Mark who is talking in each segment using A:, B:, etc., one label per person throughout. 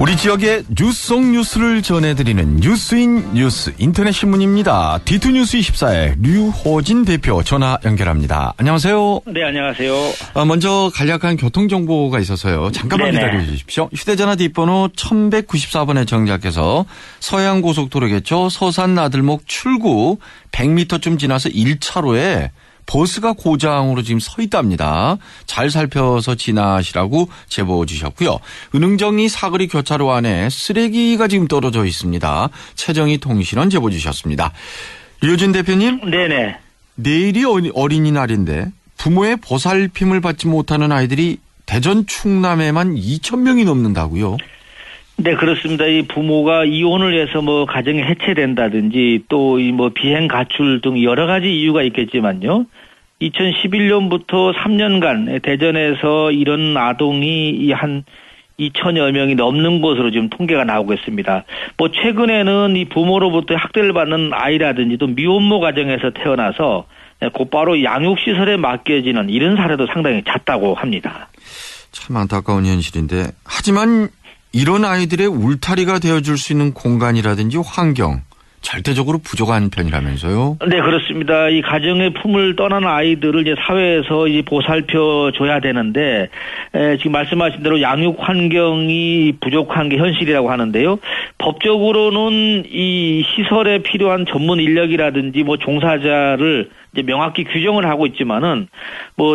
A: 우리 지역의 뉴스 속 뉴스를 전해드리는 뉴스인 뉴스 인터넷 신문입니다. D2뉴스 24의 류호진 대표 전화 연결합니다. 안녕하세요.
B: 네, 안녕하세요.
A: 먼저 간략한 교통정보가 있어서요. 잠깐만 기다려 주십시오. 휴대전화 뒷번호 1194번에 정작해서 서해안고속도로겠죠. 서산 나들목 출구 100m쯤 지나서 1차로에 버스가 고장으로 지금 서 있답니다. 잘 살펴서 지나시라고 제보 주셨고요. 은흥정리 사거리 교차로 안에 쓰레기가 지금 떨어져 있습니다. 최정희 통신원 제보 주셨습니다. 류호진 대표님.
B: 네네.
A: 내일이 어린이날인데 부모의 보살핌을 받지 못하는 아이들이 대전 충남에만 2,000명이 넘는다고요?
B: 네, 그렇습니다. 이 부모가 이혼을 해서 가정이 해체된다든지 또 비행 가출 등 여러 가지 이유가 있겠지만요. 2011년부터 3년간 대전에서 이런 아동이 한 2,000여 명이 넘는 것으로 지금 통계가 나오고 있습니다. 최근에는 이 부모로부터 학대를 받는 아이라든지 또 미혼모 가정에서 태어나서 곧바로 양육시설에 맡겨지는 이런 사례도 상당히 잦다고 합니다.
A: 참 안타까운 현실인데, 하지만 이런 아이들의 울타리가 되어줄 수 있는 공간이라든지 환경, 절대적으로 부족한 편이라면서요? 네,
B: 그렇습니다. 이 가정의 품을 떠난 아이들을 이제 사회에서 이제 보살펴 줘야 되는데, 지금 말씀하신 대로 양육 환경이 부족한 게 현실이라고 하는데요. 법적으로는 이 시설에 필요한 전문 인력이라든지 종사자를 이제 명확히 규정을 하고 있지만은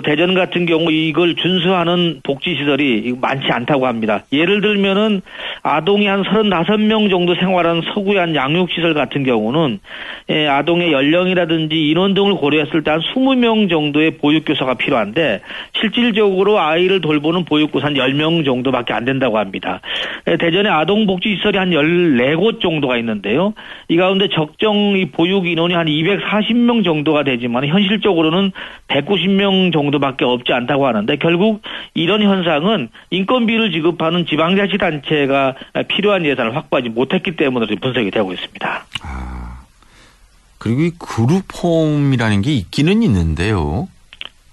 B: 대전 같은 경우 이걸 준수하는 복지시설이 많지 않다고 합니다. 예를 들면은 아동이 한 35명 정도 생활하는 서구의 한 양육시설 같은 경우는 아동의 연령이라든지 인원 등을 고려했을 때 한 20명 정도의 보육교사가 필요한데 실질적으로 아이를 돌보는 보육교사 한 10명 정도밖에 안 된다고 합니다. 대전에 아동복지시설이 한 14곳 정도가 있는데요. 이 가운데 적정 이 보육 인원이 한 240명 정도가 되지만 현실적으로는 190명 정도밖에 없지 않다고 하는데 결국 이런 현상은 인건비를 지급하는 지방자치단체가 필요한 예산을 확보하지 못했기 때문에 분석이 되고 있습니다.
A: 그리고 이 그룹홈이라는 게 있기는 있는데요.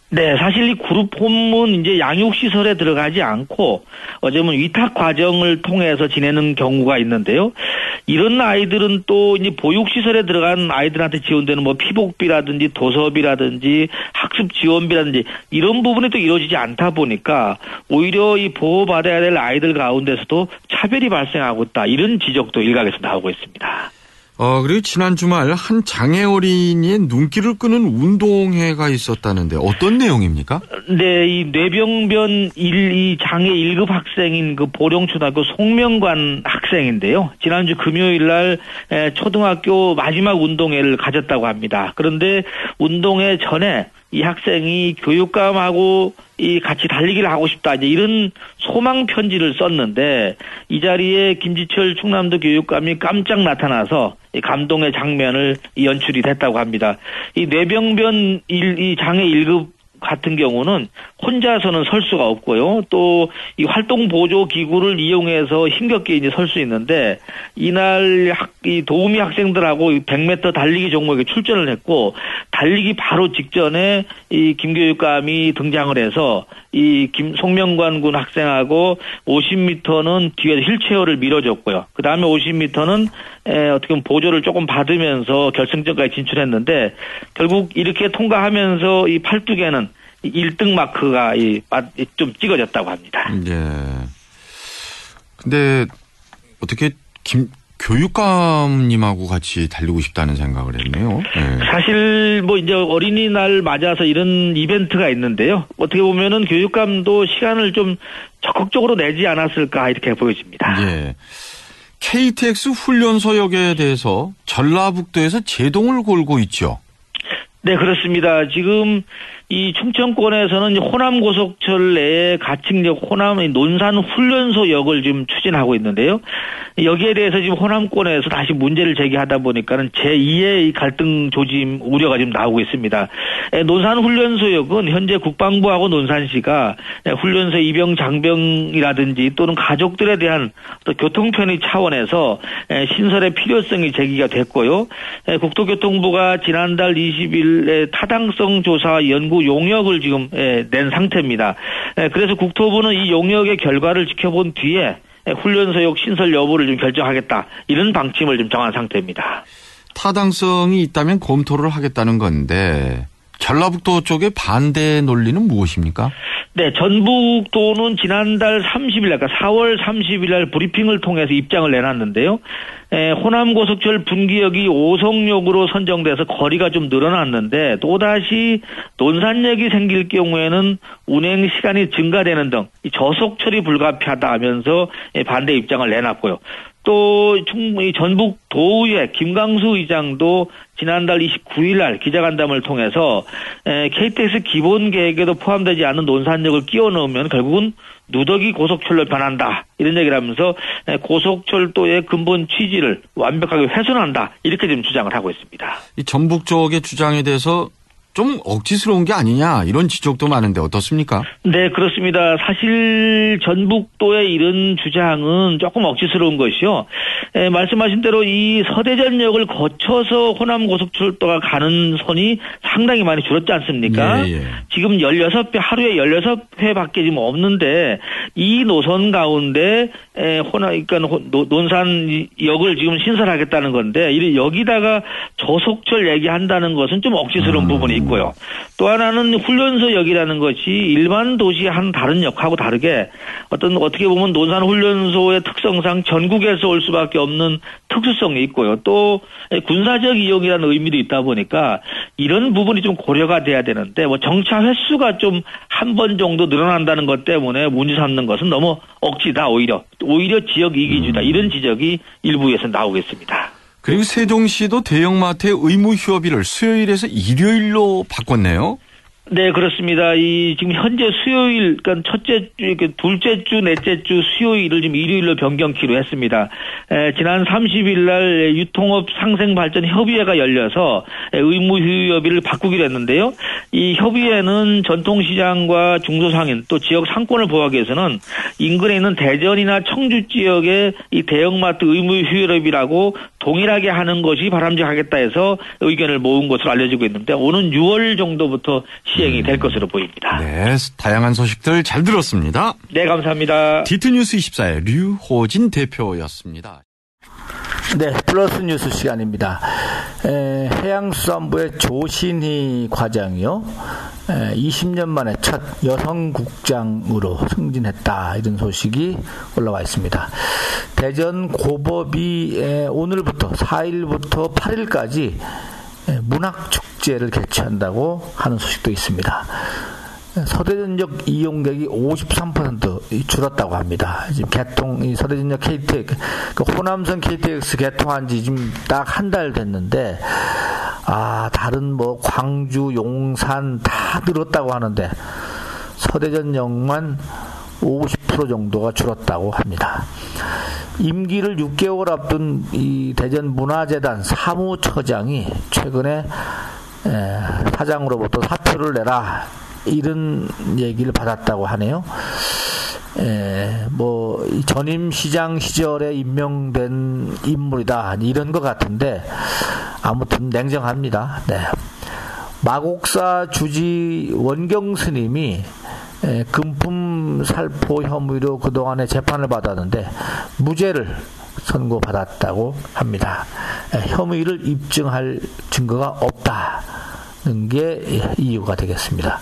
B: 네, 사실 이 그룹홈은 이제 양육시설에 들어가지 않고 어쩌면 위탁 과정을 통해서 지내는 경우가 있는데요. 이런 아이들은 또 이제 보육시설에 들어간 아이들한테 지원되는 피복비라든지 도서비라든지 학습 지원비라든지 이런 부분이 또 이루어지지 않다 보니까 오히려 이 보호받아야 될 아이들 가운데서도 차별이 발생하고 있다. 이런 지적도 일각에서 나오고 있습니다.
A: 그리고 지난 주말 한 장애 어린이의 눈길을 끄는 운동회가 있었다는데 어떤 내용입니까?
B: 네, 이 뇌병변 1, 2 장애 1급 학생인 그 보령초등학교 송명관 학생인데요. 지난주 금요일 날 초등학교 마지막 운동회를 가졌다고 합니다. 그런데 운동회 전에 이 학생이 교육감하고 같이 달리기를 하고 싶다. 이제 이런 소망 편지를 썼는데 이 자리에 김지철 충남도 교육감이 깜짝 나타나서 감동의 장면을 연출이 됐다고 합니다. 이 뇌병변 이 장애 1급 같은 경우는 혼자서는 설 수가 없고요. 또 이 활동 보조 기구를 이용해서 힘겹게 이제 설 수 있는데 이날 이 도우미 학생들하고 100m 달리기 종목에 출전을 했고 달리기 바로 직전에 이 김 교육감이 등장을 해서 이 송명관 군 학생하고 50m는 뒤에서 휠체어를 밀어줬고요. 그 다음에 50m는 어떻게 보면 보조를 조금 받으면서 결승전까지 진출했는데 결국 이렇게 통과하면서 이 팔뚝에는 1등 마크가 좀 찍어졌다고 합니다.
A: 네. 근데 어떻게 교육감님하고 같이 달리고 싶다는 생각을 했네요. 네.
B: 사실 이제 어린이날 맞아서 이런 이벤트가 있는데요. 어떻게 보면은 교육감도 시간을 좀 적극적으로 내지 않았을까 이렇게 보여집니다.
A: 네. KTX 훈련소역에 대해서 전라북도에서 제동을 걸고 있죠.
B: 네, 그렇습니다. 지금 이 충청권에서는 호남 고속철 내에 가칭역 호남 논산 훈련소역을 지금 추진하고 있는데요. 여기에 대해서 지금 호남권에서 다시 문제를 제기하다 보니까는 제2의 갈등 조짐 우려가 지금 나오고 있습니다. 논산 훈련소역은 현재 국방부하고 논산시가 훈련소 입영 장병이라든지 또는 가족들에 대한 또 교통 편의 차원에서 신설의 필요성이 제기가 됐고요. 국토교통부가 지난달 20일 타당성 조사 연구 용역을 지금 낸 상태입니다. 그래서 국토부는 이 용역의 결과를 지켜본 뒤에 훈련소역 신설 여부를 좀 결정하겠다. 이런 방침을 좀 정한 상태입니다.
A: 타당성이 있다면 검토를 하겠다는 건데 전라북도 쪽의 반대 논리는 무엇입니까?
B: 네, 전북도는 지난달 30일, 그러니까 4월 30일 날 브리핑을 통해서 입장을 내놨는데요. 호남 고속철 분기역이 오송역으로 선정돼서 거리가 좀 늘어났는데 또다시 논산역이 생길 경우에는 운행 시간이 증가되는 등 저속 처리 불가피하다 하면서 반대 입장을 내놨고요. 또 전북 도의회 김강수 의장도 지난달 29일 날 기자간담회를 통해서 KTX 기본 계획에도 포함되지 않은 논산역을 끼워 넣으면 결국은 누더기 고속철로 변한다. 이런 얘기를 하면서 고속철도의 근본 취지를 완벽하게 훼손한다. 이렇게 지금 주장을 하고 있습니다.
A: 이 전북 쪽의 주장에 대해서 좀 억지스러운 게 아니냐 이런 지적도 많은데 어떻습니까?
B: 네, 그렇습니다. 사실 전북도의 이런 주장은 조금 억지스러운 것이요. 말씀하신 대로 이 서대전역을 거쳐서 호남고속철도가 가는 선이 상당히 많이 줄었지 않습니까? 예. 지금 16회, 하루에 16회밖에 지금 없는데 이 노선 가운데 그러니까 논산역을 지금 신설하겠다는 건데 여기다가 저속철 얘기한다는 것은 좀 억지스러운 부분이 있고요. 또 하나는 훈련소역이라는 것이 일반 도시의 한 다른 역하고 다르게 어떻게 보면 논산 훈련소의 특성상 전국에서 올 수밖에 없는 특수성이 있고요. 또 군사적 이용이라는 의미도 있다 보니까 이런 부분이 좀 고려가 돼야 되는데 정차 횟수가 좀 한 번 정도 늘어난다는 것 때문에 문제 삼는 것은 너무 억지다 오히려 지역 이기주의다 이런 지적이 일부에서 나오겠습니다.
A: 그리고 세종시도 대형마트의 의무 휴업일을 수요일에서 일요일로 바꿨네요.
B: 네, 그렇습니다. 지금 현재 수요일, 그러니까 첫째 주, 둘째 주, 넷째 주 수요일을 지금 일요일로 변경키로 했습니다. 지난 30일 날 유통업 상생발전 협의회가 열려서 의무 휴업일을 바꾸기로 했는데요. 이 협의회는 전통시장과 중소상인 또 지역 상권을 보호하기 위해서는 인근에 있는 대전이나 청주 지역의 이 대형마트 의무 휴업이라고 동일하게 하는 것이 바람직하겠다 해서 의견을 모은 것으로 알려지고 있는데 오는 6월 정도부터 시행이 될 것으로 보입니다.
A: 네, 다양한 소식들 잘 들었습니다.
B: 네, 감사합니다.
A: 디트뉴스 24의 류호진 대표였습니다.
C: 네, 플러스 뉴스 시간입니다. 해양수산부의 조신희 과장이요. 20년 만에 첫 여성국장으로 승진했다. 이런 소식이 올라와 있습니다. 대전 고법이 오늘부터 4일부터 8일까지 문학축제를 개최한다고 하는 소식도 있습니다. 서대전역 이용객이 53% 줄었다고 합니다. 지금 이 서대전역 KTX, 호남선 KTX 개통한 지 지금 딱 한 달 됐는데, 다른 광주, 용산 다 늘었다고 하는데, 서대전역만 50% 정도가 줄었다고 합니다. 임기를 6개월 앞둔 이 대전문화재단 사무처장이 최근에 사장으로부터 사표를 내라 이런 얘기를 받았다고 하네요. 전임 시장 시절에 임명된 인물이다 이런 것 같은데 아무튼 냉정합니다. 네. 마곡사 주지 원경 스님이 금품 살포 혐의로 그동안에 재판을 받았는데 무죄를 선고받았다고 합니다. 혐의를 입증할 증거가 없다는 게 이유가 되겠습니다.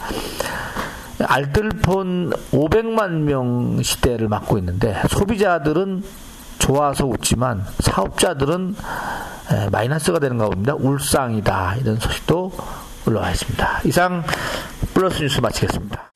C: 알뜰폰 500만 명 시대를 맞고 있는데 소비자들은 좋아서 웃지만 사업자들은 마이너스가 되는가 봅니다. 울상이다 이런 소식도 올라와 있습니다. 이상 플러스 뉴스 마치겠습니다.